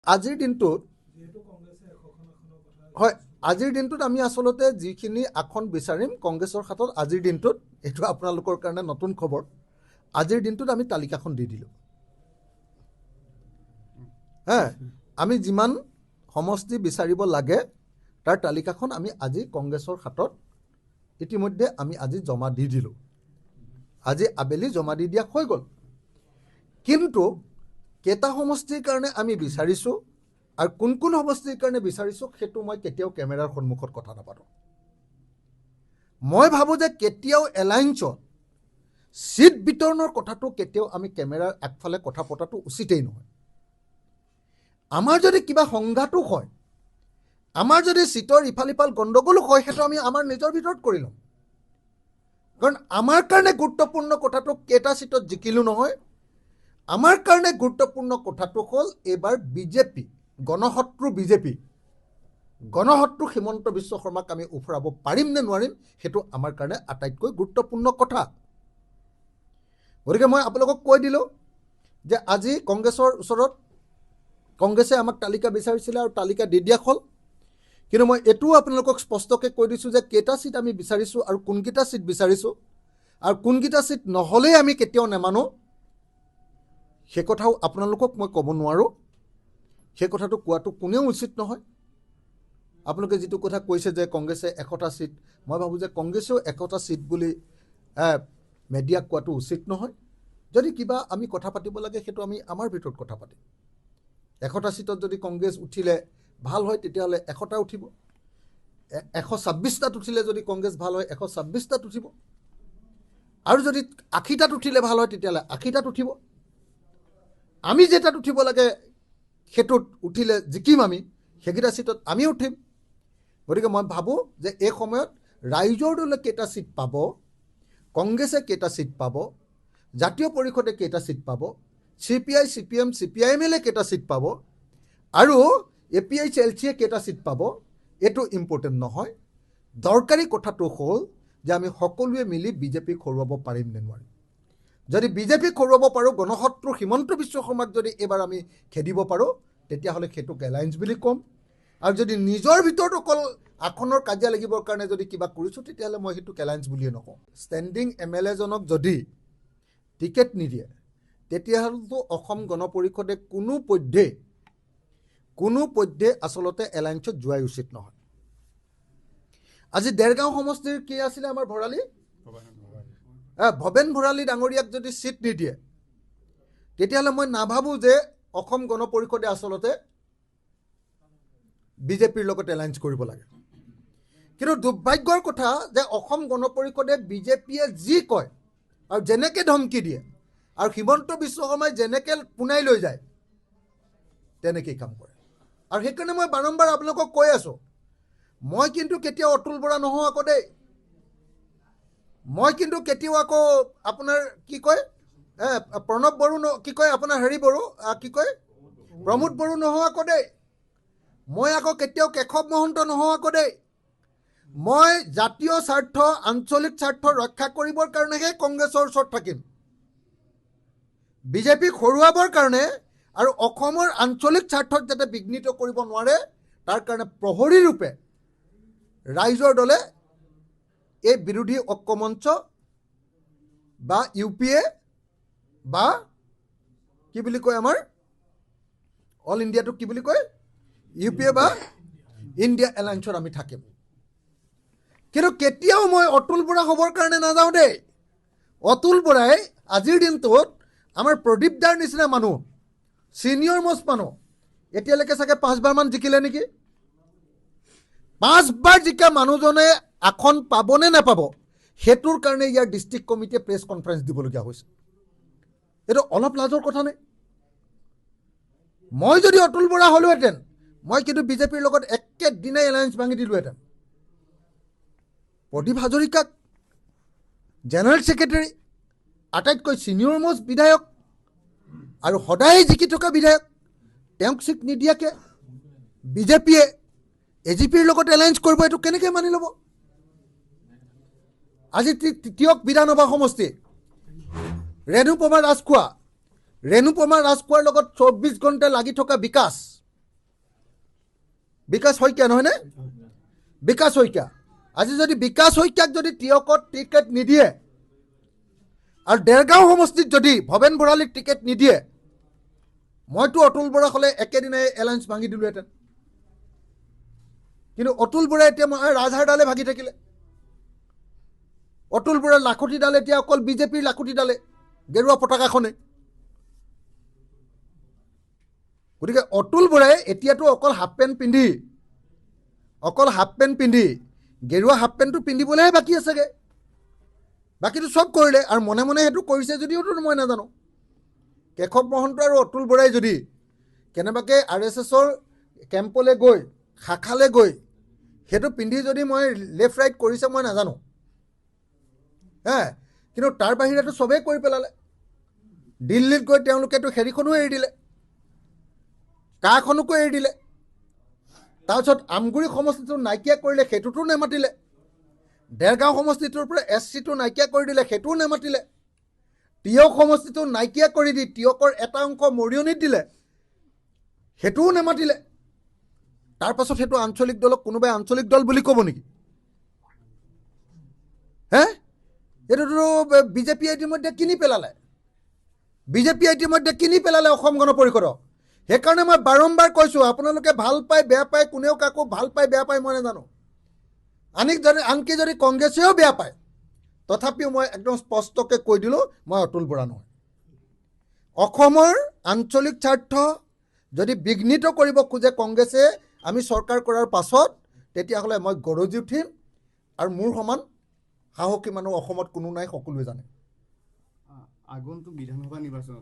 আজিৰ দিনটোত হয় আজিৰ দিনটোত আমি আচলতে যিখিনি আসন বিচাৰিম কংগ্ৰেছৰ হাতত আজিৰ দিনটোত এইটো আপোনালোকৰ কাৰণে নতুন খবৰ আজিৰ দিনটোত আমি তালিকাখন দি দিলোঁ আমি যিমান সমষ্টি বিচাৰিব লাগে তাৰ তালিকাখন আমি আজি কংগ্ৰেছৰ হাতত ইতিমধ্যে আমি আজি জমা দি দিলোঁ আজি আবেলি জমা দি দিয়া হৈ গ'ল কিন্তু কেইটা সমষ্টিৰ কাৰণে আমি বিচাৰিছোঁ আৰু কোন কোন সমষ্টিৰ কাৰণে বিচাৰিছোঁ সেইটো মই কেতিয়াও কেমেৰাৰ সন্মুখত কথা নাপাতোঁ মই ভাবোঁ যে কেতিয়াও এলায়েন্সত সিট বিতৰণৰ কথাটো কেতিয়াও আমি কেমেৰাৰ আগফালে কথা পতাটো উচিতেই নহয় আমাৰ যদি কিবা সংঘাতো হয় আমাৰ যদি সিটৰ ইফাল ইফাল গণ্ডগোলো হয় সেইটো আমি আমাৰ নিজৰ ভিতৰত কৰি ল'ম কাৰণ আমাৰ কাৰণে গুৰুত্বপূৰ্ণ কথাটো কেইটা সিটত জিকিলোঁ নহয় আমাৰ কাৰণে গুৰুত্বপূৰ্ণ কথাটো হ'ল এইবাৰ বিজেপি গণশত্ৰু বিজেপি গণশত্ৰু হিমন্ত বিশ্ব শৰ্মাক আমি উফৰাব পাৰিম নে নোৱাৰিম সেইটো আমাৰ কাৰণে আটাইতকৈ গুৰুত্বপূৰ্ণ কথা গতিকে মই আপোনালোকক কৈ দিলোঁ যে আজি কংগ্ৰেছৰ ওচৰত কংগ্ৰেছে আমাক তালিকা বিচাৰিছিলে আৰু তালিকা দি দিয়া হ'ল কিন্তু মই এইটোও আপোনালোকক স্পষ্টকৈ কৈ দিছোঁ যে কেইটা সিট আমি বিচাৰিছোঁ আৰু কোনকেইটা সিট বিচাৰিছোঁ আৰু কোনকেইটা সিট নহ'লেই আমি কেতিয়াও নেমানো সেই কথাও আপোনালোকক মই ক'ব নোৱাৰোঁ সেই কথাটো কোৱাটো কোনেও উচিত নহয় আপোনালোকে যিটো কথা কৈছে যে কংগ্ৰেছে 100টা সিট মই ভাবোঁ যে কংগ্ৰেছেও 100টা সিট বুলি মেডিয়াক কোৱাটো উচিত নহয় যদি কিবা আমি কথা পাতিব লাগে সেইটো আমি আমাৰ ভিতৰত কথা পাতিম 100টা সিটত যদি কংগ্ৰেছ উঠিলে ভাল হয় তেতিয়াহ'লে 100টা উঠিব 126টাত উঠিলে যদি কংগ্ৰেছ ভাল হয় 126টাত উঠিব আৰু যদি 80টাত উঠিলে ভাল হয় তেতিয়াহ'লে 80টাত উঠিব আমি যেটাত উঠিব লাগে সেইটোত উঠিলে জিকিম আমি সেইকেইটা সিটত আমি উঠিম গতিকে মই ভাবোঁ যে এই সময়ত ৰাইজৰ দলে কেইটা সিট পাব কংগ্ৰেছে কেইটা সিট পাব জাতীয় পৰিষদে কেইটা সিট পাব CPI CPM CPIMলে কেইটা সিট পাব আৰু API CLCয়ে কেইটা সিট পাব এইটো ইম্পৰ্টেণ্ট নহয় দৰকাৰী কথাটো হ'ল যে আমি সকলোৱে মিলি বিজেপিক হৰুৱাব পাৰিম নে নোৱাৰিম যদি বিজেপিক হৰুৱাব পাৰোঁ গণশত্ৰু হিমন্ত বিশ্ব শৰ্মাক যদি এইবাৰ আমি খেদিব পাৰোঁ তেতিয়াহ'লে সেইটোক এলায়েন্স বুলি ক'ম আৰু যদি নিজৰ ভিতৰত অকল আসনৰ কাজিয়া লাগিবৰ কাৰণে যদি কিবা কৰিছোঁ তেতিয়াহ'লে মই সেইটো এলায়েন্স বুলিয়ে নকওঁ ষ্টেণ্ডিং MLA জনক যদি টিকেট নিদিয়ে তেতিয়াহ'লেতো অসম গণ পৰিষদে কোনো পধ্যে আচলতে এলায়েন্সত যোৱাই উচিত নহয় আজি দেৰগাঁও সমষ্টিৰ কি আছিলে আমাৰ ভৰালী ভৱেন ভৰালী ডাঙৰীয়াক যদি সিট নিদিয়ে তেতিয়াহ'লে মই নাভাবোঁ যে অসম গণ পৰিষদে আচলতে বিজেপিৰ লগত এলায়েন্স কৰিব লাগে কিন্তু দুৰ্ভাগ্যৰ কথা যে অসম গণ পৰিষদে বিজেপিয়ে যি কয় আৰু যেনেকৈ ধমকি দিয়ে আৰু হিমন্ত বিশ্ব শৰ্মাই যেনেকৈ পোনাই লৈ যায় তেনেকেই কাম কৰে আৰু সেইকাৰণে মই বাৰম্বাৰ আপোনালোকক কৈ আছোঁ মই কিন্তু কেতিয়াও অতুল বৰা নহওঁ আকৌ দেই মই কিন্তু কেতিয়াও আকৌ আপোনাৰ কি কয় প্ৰণৱ বড়ো কি কয় আপোনাৰ হেৰি বড়ো কি কয় প্ৰমোদ বড়ো নহওঁ আকৌ দেই মই আকৌ কেতিয়াও কেশৱ মহন্ত নহওঁ আকৌ দেই মই জাতীয় স্বাৰ্থ আঞ্চলিক স্বাৰ্থ ৰক্ষা কৰিবৰ কাৰণেহে কংগ্ৰেছৰ ওচৰত থাকিম বিজেপিক হৰুৱাবৰ কাৰণে আৰু অসমৰ আঞ্চলিক স্বাৰ্থত যাতে বিঘ্নিত কৰিব নোৱাৰে তাৰ কাৰণে প্ৰহৰী ৰূপে ৰাইজৰ দলে এই বিৰোধী ঐক্যমঞ্চ বা UPA বা কি বুলি কয় আমাৰ অল ইণ্ডিয়াটোক কি বুলি কয় UPA বা ইণ্ডিয়া এলায়েন্সত আমি থাকিম কিন্তু কেতিয়াও মই অতুল বৰা হ'বৰ কাৰণে নাযাওঁ দেই অতুল বৰাই আজিৰ দিনটোত আমাৰ প্ৰদীপ দাৰ নিচিনা মানুহ ছিনিয়ৰ মষ্ট মানুহ এতিয়ালৈকে চাগে 5বাৰমান জিকিলে নেকি 5বাৰ জিকা মানুহজনে আসন পাবনে নাপাব সেইটোৰ কাৰণে ইয়াৰ ডিষ্ট্ৰিক্ট কমিটিয়ে প্ৰেছ কনফাৰেঞ্চ দিবলগীয়া হৈছে এইটো অলপ লাজৰ কথা নে মই যদি অতুল বৰা হ'লোহেঁতেন মই কিন্তু বিজেপিৰ লগত একেদিনাই এলায়েন্স ভাঙি দিলোহেঁতেন প্ৰদীপ হাজৰিকাক জেনেৰেল ছেক্ৰেটাৰী আটাইতকৈ ছিনিয়ৰ মষ্ট বিধায়ক আৰু সদায় জিকি থকা বিধায়ক তেওঁক চিট নিদিয়াকৈ বিজেপিয়ে AGPৰ লগত এলায়েন্স কৰিব এইটো কেনেকৈ মানি ল'ব আজি তৃতীয়ক বিধানসভা সমষ্টি ৰেণুপমা ৰাজখোৱাৰ লগত 24 ঘণ্টা লাগি থকা বিকাশ বিকাশ শইকীয়া নহয়নে? বিকাশ শইকীয়া আজি যদি বিকাশ শইকীয়াক যদি টিয়কত টিকেট নিদিয়ে আৰু দেৰগাঁও সমষ্টিত যদি ভৱেন ভৰালীক টিকেট নিদিয়ে, মইতো অতুল বৰা হ'লে একেদিনাই এলায়েন্স ভাঙি দিলোহেঁতেন। কিন্তু অতুল বৰাই এতিয়া ৰাজহাড়ডালে ভাগি থাকিলে। অতুল বৰাৰ লাখুটিডাল এতিয়া অকল বিজেপিৰ লাখুটিডালে, গেৰুৱা পতাকাখনে। গতিকে অতুল বৰাই এতিয়াতো অকল হাফ পেণ্ট পিন্ধি গেৰুৱা হাফ পেণ্টটো পিন্ধিবলৈহে বাকী আছেগৈ। বাকীটো চব কৰিলে আৰু মনে মনে সেইটো কৰিছে যদিওতো মই নাজানো। কেশৱ মহন্ত আৰু অতুল বৰাই যদি কেনেবাকৈ RSSৰ কেম্পলৈ গৈ শাখালৈ গৈ সেইটো পিন্ধি যদি মই লেফ্ট ৰাইট কৰিছে মই নাজানো, কিন্তু তাৰ বাহিৰেতো চবেই কৰি পেলালে। দিল্লীত গৈ তেওঁলোকেতো হেৰিখনো এৰি দিলে, কাখনকো এৰি দিলে। তাৰপিছত আমগুৰি সমষ্টিটো নাইকিয়া কৰিলে, সেইটোতো নেমাতিলে। দেৰগাঁও সমষ্টিটোৰ পৰা SCটো নাইকিয়া কৰি দিলে, সেইটোও নেমাতিলে। টিয়ক সমষ্টিটো নাইকিয়া কৰি দি টিয়কৰ এটা অংশ মৰিয়নিত দিলে, সেইটোও নেমাতিলে। তাৰপাছত সেইটো আঞ্চলিক দলক কোনোবাই আঞ্চলিক দল বুলি ক'ব নেকি? এইটোতো বিজেপিয়ে ইতিমধ্যে কিনি পেলালে অসম গণ পৰিষদক। সেইকাৰণে মই বাৰম্বাৰ কৈছোঁ, আপোনালোকে ভাল পায় বেয়া পায়, কোনেও কাকো ভাল পায় বেয়া পায় মই নাজানো। আনকি যদি কংগ্ৰেছেও বেয়া পায়, তথাপিও মই একদম স্পষ্টকৈ কৈ দিলোঁ, মই অতুল বৰা নহয়। অসমৰ আঞ্চলিক স্বাৰ্থ যদি বিঘ্নিত কৰিব খোজে কংগ্ৰেছে আমি চৰকাৰ কৰাৰ পাছত, তেতিয়াহ'লে মই গৰজি উঠিম। আৰু মোৰ সমান সাহসী মানুহ অসমত কোনো নাই, সকলোৱে জানে। আগন্তুক বিধানসভা নিৰ্বাচনত